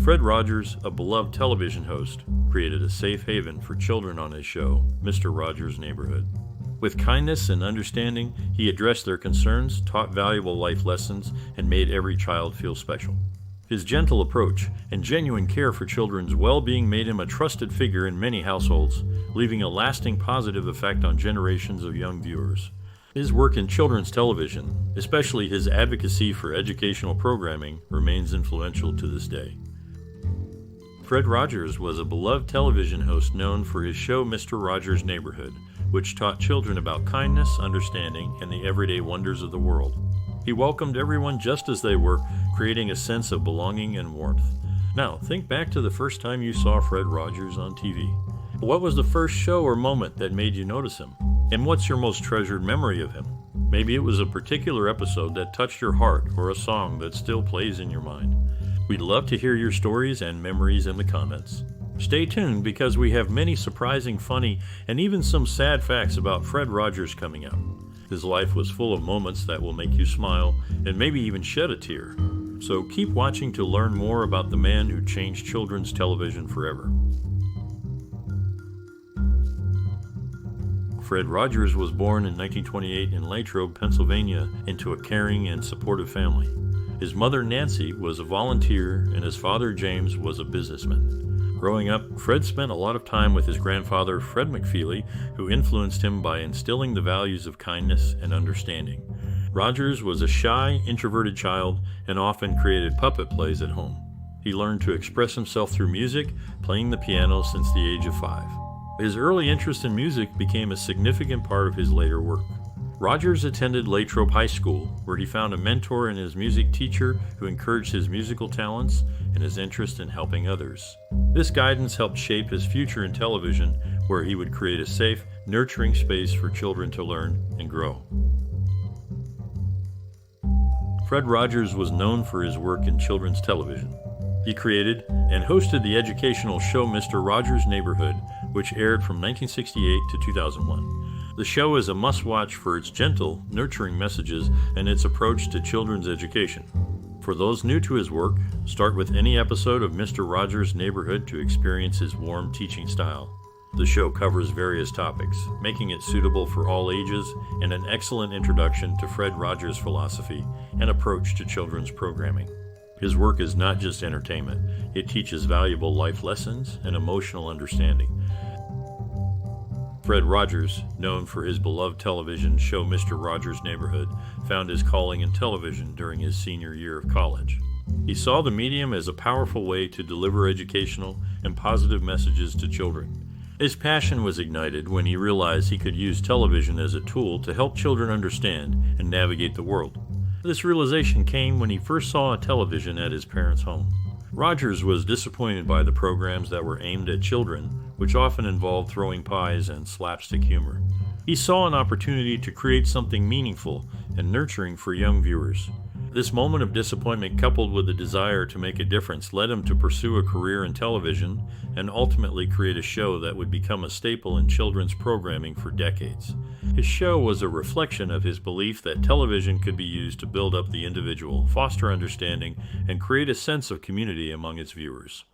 Fred Rogers, a beloved television host, created a safe haven for children on his show, MisteRogers' Neighborhood. With kindness and understanding, he addressed their concerns, taught valuable life lessons, and made every child feel special. His gentle approach and genuine care for children's well-being made him a trusted figure in many households, leaving a lasting positive effect on generations of young viewers. His work in children's television, especially his advocacy for educational programming, remains influential to this day. Fred Rogers was a beloved television host known for his show MisteRogers' Neighborhood, which taught children about kindness, understanding, and the everyday wonders of the world. He welcomed everyone just as they were, creating a sense of belonging and warmth. Now, think back to the first time you saw Fred Rogers on TV. What was the first show or moment that made you notice him? And what's your most treasured memory of him? Maybe it was a particular episode that touched your heart or a song that still plays in your mind. We'd love to hear your stories and memories in the comments. Stay tuned because we have many surprising, funny, and even some sad facts about Fred Rogers coming up. His life was full of moments that will make you smile and maybe even shed a tear. So keep watching to learn more about the man who changed children's television forever. Fred Rogers was born in 1928 in Latrobe, Pennsylvania, into a caring and supportive family. His mother, Nancy, was a volunteer, and his father, James, was a businessman. Growing up, Fred spent a lot of time with his grandfather, Fred McFeely, who influenced him by instilling the values of kindness and understanding. Rogers was a shy, introverted child and often created puppet plays at home. He learned to express himself through music, playing the piano since the age of 5. His early interest in music became a significant part of his later work. Rogers attended Latrobe High School, where he found a mentor in his music teacher who encouraged his musical talents and his interest in helping others. This guidance helped shape his future in television, where he would create a safe, nurturing space for children to learn and grow. Fred Rogers was known for his work in children's television. He created and hosted the educational show MisteRogers' Neighborhood, which aired from 1968 to 2001. The show is a must-watch for its gentle, nurturing messages and its approach to children's education. For those new to his work, start with any episode of MisteRogers' Neighborhood to experience his warm teaching style. The show covers various topics, making it suitable for all ages and an excellent introduction to Fred Rogers' philosophy and approach to children's programming. His work is not just entertainment, it teaches valuable life lessons and emotional understanding. Fred Rogers, known for his beloved television show MisteRogers' Neighborhood, found his calling in television during his senior year of college. He saw the medium as a powerful way to deliver educational and positive messages to children. His passion was ignited when he realized he could use television as a tool to help children understand and navigate the world. This realization came when he first saw a television at his parents' home. Rogers was disappointed by the programs that were aimed at children, which often involved throwing pies and slapstick humor. He saw an opportunity to create something meaningful and nurturing for young viewers. This moment of disappointment, coupled with the desire to make a difference, led him to pursue a career in television and ultimately create a show that would become a staple in children's programming for decades. His show was a reflection of his belief that television could be used to build up the individual, foster understanding, and create a sense of community among its viewers.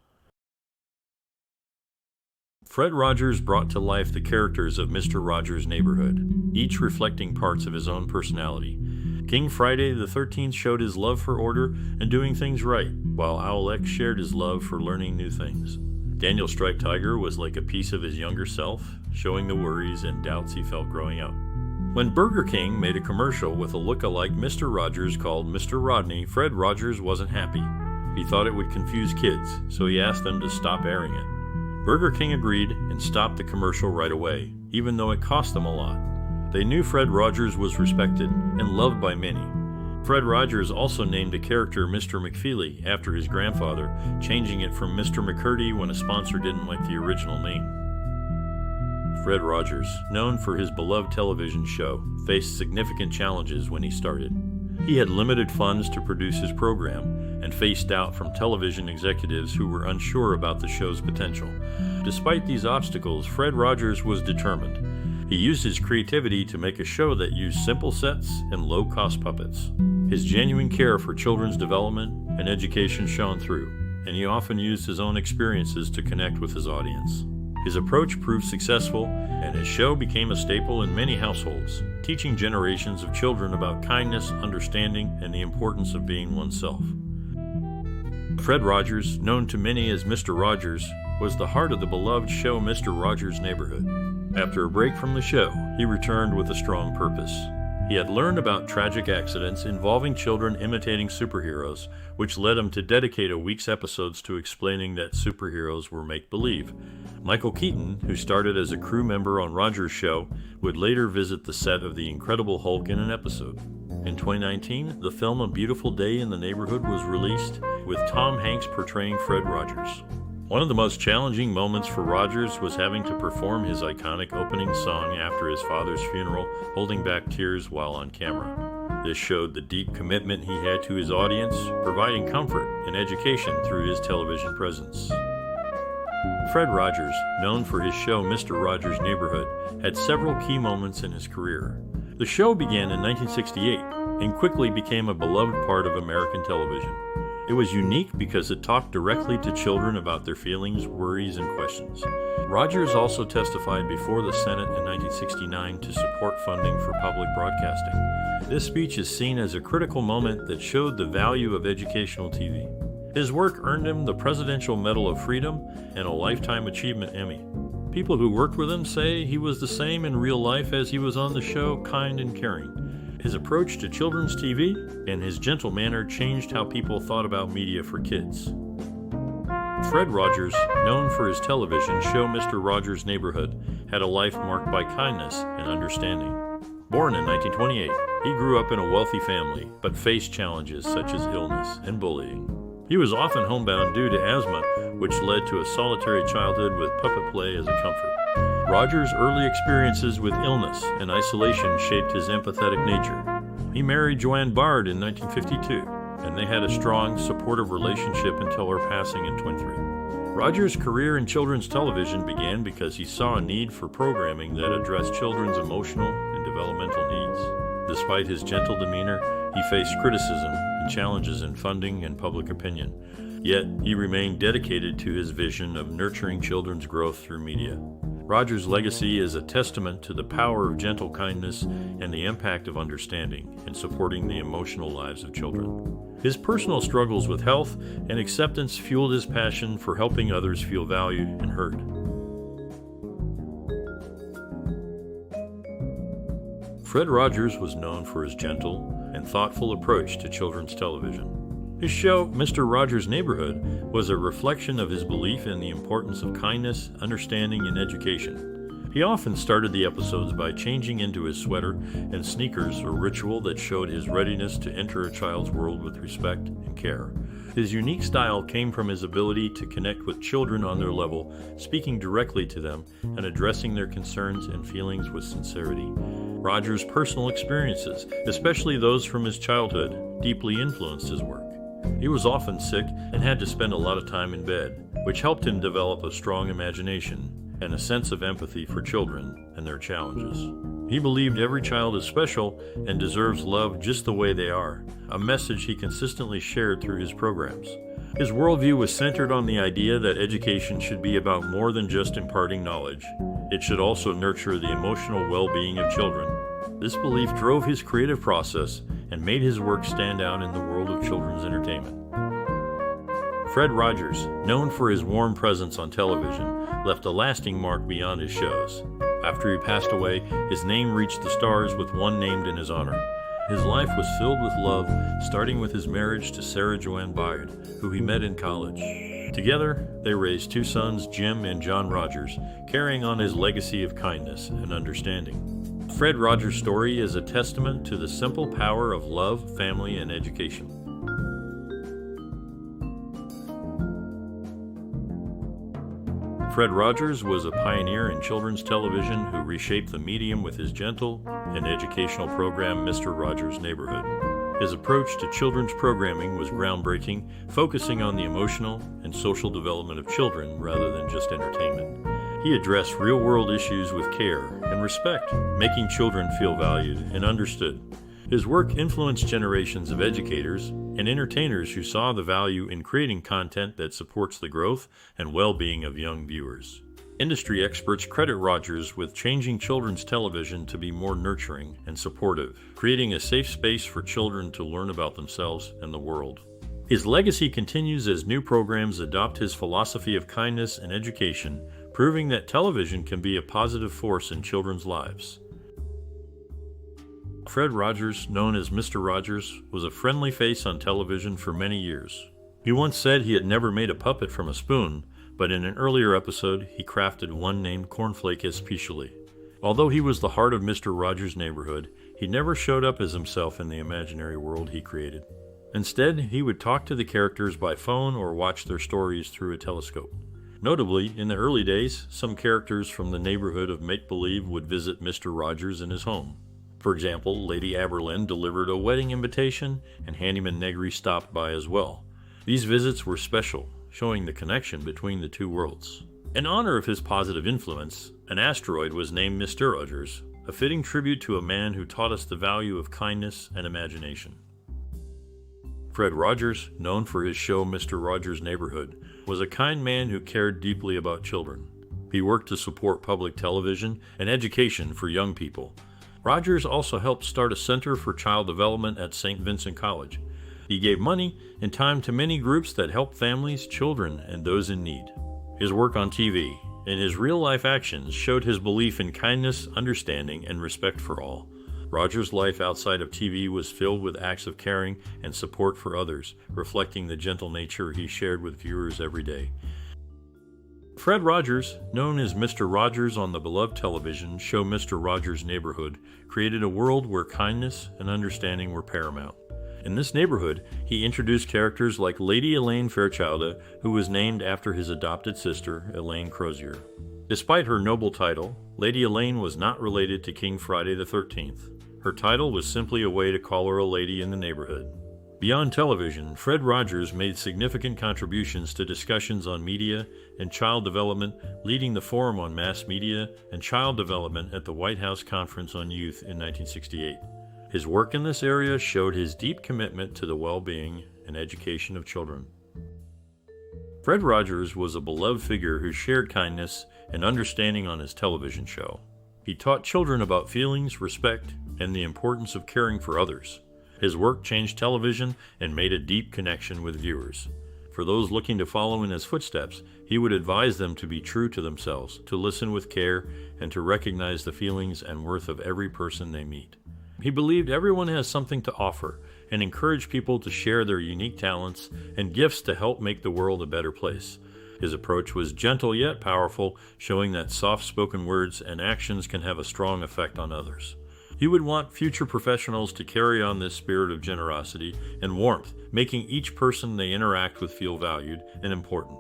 Fred Rogers brought to life the characters of MisteRogers' Neighborhood, each reflecting parts of his own personality. King Friday the 13th showed his love for order and doing things right, while Owl X shared his love for learning new things. Daniel Striped Tiger was like a piece of his younger self, showing the worries and doubts he felt growing up. When Burger King made a commercial with a look-alike Mr. Rogers called Mr. Rodney, Fred Rogers wasn't happy. He thought it would confuse kids, so he asked them to stop airing it. Burger King agreed and stopped the commercial right away, even though it cost them a lot. They knew Fred Rogers was respected and loved by many. Fred Rogers also named a character Mr. McFeely after his grandfather, changing it from Mr. McCurdy when a sponsor didn't like the original name. Fred Rogers, known for his beloved television show, faced significant challenges when he started. He had limited funds to produce his program and faced doubt from television executives who were unsure about the show's potential. Despite these obstacles, Fred Rogers was determined. He used his creativity to make a show that used simple sets and low-cost puppets. His genuine care for children's development and education shone through, and he often used his own experiences to connect with his audience. His approach proved successful, and his show became a staple in many households, teaching generations of children about kindness, understanding, and the importance of being oneself. Fred Rogers, known to many as Mr. Rogers, was the heart of the beloved show MisteRogers' Neighborhood. After a break from the show, he returned with a strong purpose. He had learned about tragic accidents involving children imitating superheroes, which led him to dedicate a week's episodes to explaining that superheroes were make-believe. Michael Keaton, who started as a crew member on Rogers' show, would later visit the set of The Incredible Hulk in an episode. In 2019, the film A Beautiful Day in the Neighborhood was released, with Tom Hanks portraying Fred Rogers. One of the most challenging moments for Rogers was having to perform his iconic opening song after his father's funeral, holding back tears while on camera. This showed the deep commitment he had to his audience, providing comfort and education through his television presence. Fred Rogers, known for his show MisteRogers' Neighborhood, had several key moments in his career. The show began in 1968 and quickly became a beloved part of American television. It was unique because it talked directly to children about their feelings, worries, and questions. Rogers also testified before the Senate in 1969 to support funding for public broadcasting. This speech is seen as a critical moment that showed the value of educational TV. His work earned him the Presidential Medal of Freedom and a Lifetime Achievement Emmy. People who worked with him say he was the same in real life as he was on the show, kind and caring. His approach to children's TV and his gentle manner changed how people thought about media for kids. Fred Rogers, known for his television show MisteRogers' Neighborhood, had a life marked by kindness and understanding. Born in 1928, he grew up in a wealthy family, but faced challenges such as illness and bullying. He was often homebound due to asthma, which led to a solitary childhood with puppet play as a comfort. Rogers' early experiences with illness and isolation shaped his empathetic nature. He married Joanne Bard in 1952, and they had a strong, supportive relationship until her passing in 23. Rogers' career in children's television began because he saw a need for programming that addressed children's emotional and developmental needs. Despite his gentle demeanor, he faced criticism and challenges in funding and public opinion. Yet, he remained dedicated to his vision of nurturing children's growth through media. Rogers' legacy is a testament to the power of gentle kindness and the impact of understanding in supporting the emotional lives of children. His personal struggles with health and acceptance fueled his passion for helping others feel valued and heard. Fred Rogers was known for his gentle and thoughtful approach to children's television. His show, MisteRogers' Neighborhood, was a reflection of his belief in the importance of kindness, understanding, and education. He often started the episodes by changing into his sweater and sneakers, a ritual that showed his readiness to enter a child's world with respect and care. His unique style came from his ability to connect with children on their level, speaking directly to them and addressing their concerns and feelings with sincerity. Rogers' personal experiences, especially those from his childhood, deeply influenced his work. He was often sick and had to spend a lot of time in bed, which helped him develop a strong imagination and a sense of empathy for children and their challenges. He believed every child is special and deserves love just the way they are, a message he consistently shared through his programs. His worldview was centered on the idea that education should be about more than just imparting knowledge. It should also nurture the emotional well-being of children. This belief drove his creative process and made his work stand out in the world of children's entertainment. Fred Rogers, known for his warm presence on television, left a lasting mark beyond his shows. After he passed away, his name reached the stars with one named in his honor. His life was filled with love, starting with his marriage to Sarah Joanne Bard, who he met in college. Together, they raised two sons, Jim and John Rogers, carrying on his legacy of kindness and understanding. Fred Rogers' story is a testament to the simple power of love, family, and education. Fred Rogers was a pioneer in children's television who reshaped the medium with his gentle and educational program, MisteRogers' Neighborhood. His approach to children's programming was groundbreaking, focusing on the emotional and social development of children rather than just entertainment. He addressed real-world issues with care and respect, making children feel valued and understood. His work influenced generations of educators and entertainers who saw the value in creating content that supports the growth and well-being of young viewers. Industry experts credit Rogers with changing children's television to be more nurturing and supportive, creating a safe space for children to learn about themselves and the world. His legacy continues as new programs adopt his philosophy of kindness and education, proving that television can be a positive force in children's lives. Fred Rogers, known as Mr. Rogers, was a friendly face on television for many years. He once said he had never made a puppet from a spoon, but in an earlier episode, he crafted one named Cornflake especially. Although he was the heart of Mr. Rogers' neighborhood, he never showed up as himself in the imaginary world he created. Instead, he would talk to the characters by phone or watch their stories through a telescope. Notably, in the early days, some characters from the neighborhood of make-believe would visit Mr. Rogers in his home. For example, Lady Aberlin delivered a wedding invitation, and Handyman Negri stopped by as well. These visits were special, showing the connection between the two worlds. In honor of his positive influence, an asteroid was named MisteRogers, a fitting tribute to a man who taught us the value of kindness and imagination. Fred Rogers, known for his show Mr. Rogers' Neighborhood, was a kind man who cared deeply about children. He worked to support public television and education for young people. Rogers also helped start a Center for Child Development at St. Vincent College. He gave money and time to many groups that help families, children, and those in need. His work on TV and his real-life actions showed his belief in kindness, understanding, and respect for all. Rogers' life outside of TV was filled with acts of caring and support for others, reflecting the gentle nature he shared with viewers every day. Fred Rogers, known as Mr. Rogers on the beloved television show Mr. Rogers' Neighborhood, created a world where kindness and understanding were paramount. In this neighborhood, he introduced characters like Lady Elaine Fairchilde, who was named after his adopted sister, Elaine Crozier. Despite her noble title, Lady Elaine was not related to King Friday the 13th. Her title was simply a way to call her a lady in the neighborhood. Beyond television, Fred Rogers made significant contributions to discussions on media and child development, leading the Forum on Mass Media and Child Development at the White House Conference on Youth in 1968. His work in this area showed his deep commitment to the well-being and education of children. Fred Rogers was a beloved figure who shared kindness and understanding on his television show. He taught children about feelings, respect, and the importance of caring for others. His work changed television and made a deep connection with viewers. For those looking to follow in his footsteps, he would advise them to be true to themselves, to listen with care, and to recognize the feelings and worth of every person they meet. He believed everyone has something to offer and encouraged people to share their unique talents and gifts to help make the world a better place. His approach was gentle yet powerful, showing that soft-spoken words and actions can have a strong effect on others. He would want future professionals to carry on this spirit of generosity and warmth, making each person they interact with feel valued and important.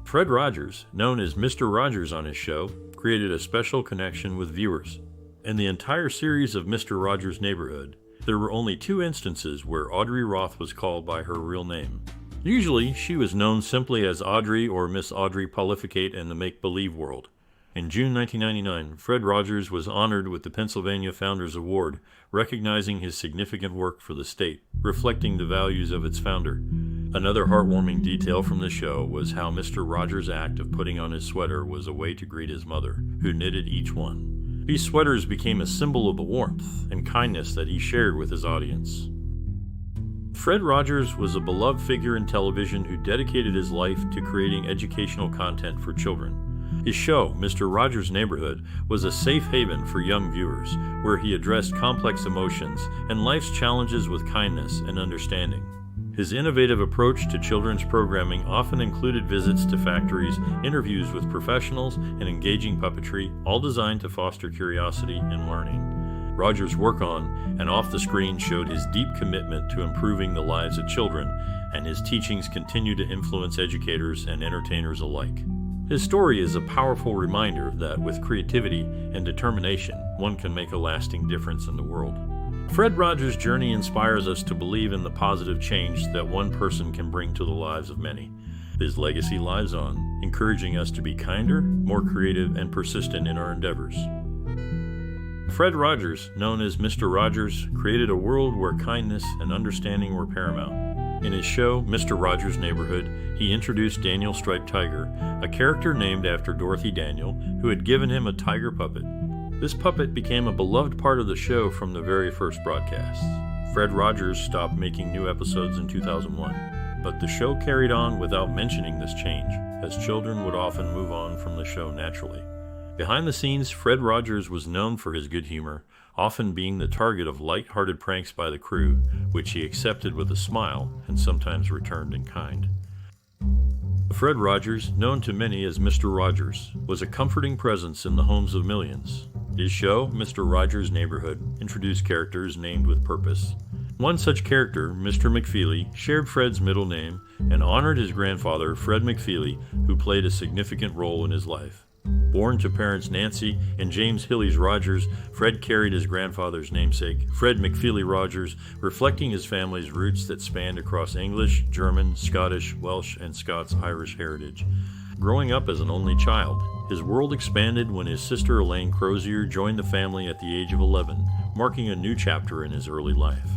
Fred Rogers, known as Mr. Rogers on his show, created a special connection with viewers. In the entire series of Mr. Rogers' Neighborhood, there were only 2 instances where Audrey Roth was called by her real name. Usually, she was known simply as Audrey or Miss Audrey Polificate in the make-believe world. In June 1999, Fred Rogers was honored with the Pennsylvania Founders Award, recognizing his significant work for the state, reflecting the values of its founder. Another heartwarming detail from the show was how Mr. Rogers' act of putting on his sweater was a way to greet his mother, who knitted each one. These sweaters became a symbol of the warmth and kindness that he shared with his audience. Fred Rogers was a beloved figure in television who dedicated his life to creating educational content for children. His show, Mr. Rogers' Neighborhood, was a safe haven for young viewers, where he addressed complex emotions and life's challenges with kindness and understanding. His innovative approach to children's programming often included visits to factories, interviews with professionals, and engaging puppetry, all designed to foster curiosity and learning. Rogers' work on and off the screen showed his deep commitment to improving the lives of children, and his teachings continue to influence educators and entertainers alike. His story is a powerful reminder that with creativity and determination, one can make a lasting difference in the world. Fred Rogers' journey inspires us to believe in the positive change that one person can bring to the lives of many. His legacy lives on, encouraging us to be kinder, more creative, and persistent in our endeavors. Fred Rogers, known as Mr. Rogers, created a world where kindness and understanding were paramount. In his show, Mr. Rogers' Neighborhood, he introduced Daniel Striped Tiger, a character named after Dorothy Daniel, who had given him a tiger puppet. This puppet became a beloved part of the show from the very first broadcasts. Fred Rogers stopped making new episodes in 2001, but the show carried on without mentioning this change, as children would often move on from the show naturally. Behind the scenes, Fred Rogers was known for his good humor, often being the target of light-hearted pranks by the crew, which he accepted with a smile and sometimes returned in kind. Fred Rogers, known to many as Mr. Rogers, was a comforting presence in the homes of millions. His show, Mr. Rogers' Neighborhood, introduced characters named with purpose. One such character, Mr. McFeely, shared Fred's middle name and honored his grandfather, Fred McFeely, who played a significant role in his life. Born to parents Nancy and James Hillies Rogers, Fred carried his grandfather's namesake, Fred McFeely Rogers, reflecting his family's roots that spanned across English, German, Scottish, Welsh, and Scots-Irish heritage. Growing up as an only child, his world expanded when his sister Elaine Crozier joined the family at the age of 11, marking a new chapter in his early life.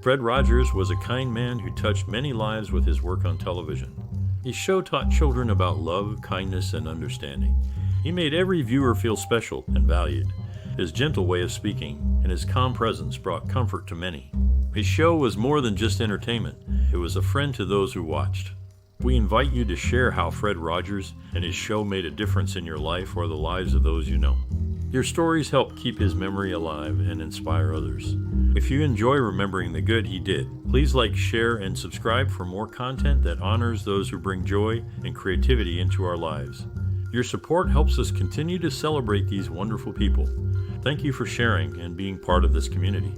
Fred Rogers was a kind man who touched many lives with his work on television. His show taught children about love, kindness, and understanding. He made every viewer feel special and valued. His gentle way of speaking and his calm presence brought comfort to many. His show was more than just entertainment. It was a friend to those who watched. We invite you to share how Fred Rogers and his show made a difference in your life or the lives of those you know. Your stories help keep his memory alive and inspire others. If you enjoy remembering the good he did, please like, share, and subscribe for more content that honors those who bring joy and creativity into our lives. Your support helps us continue to celebrate these wonderful people. Thank you for sharing and being part of this community.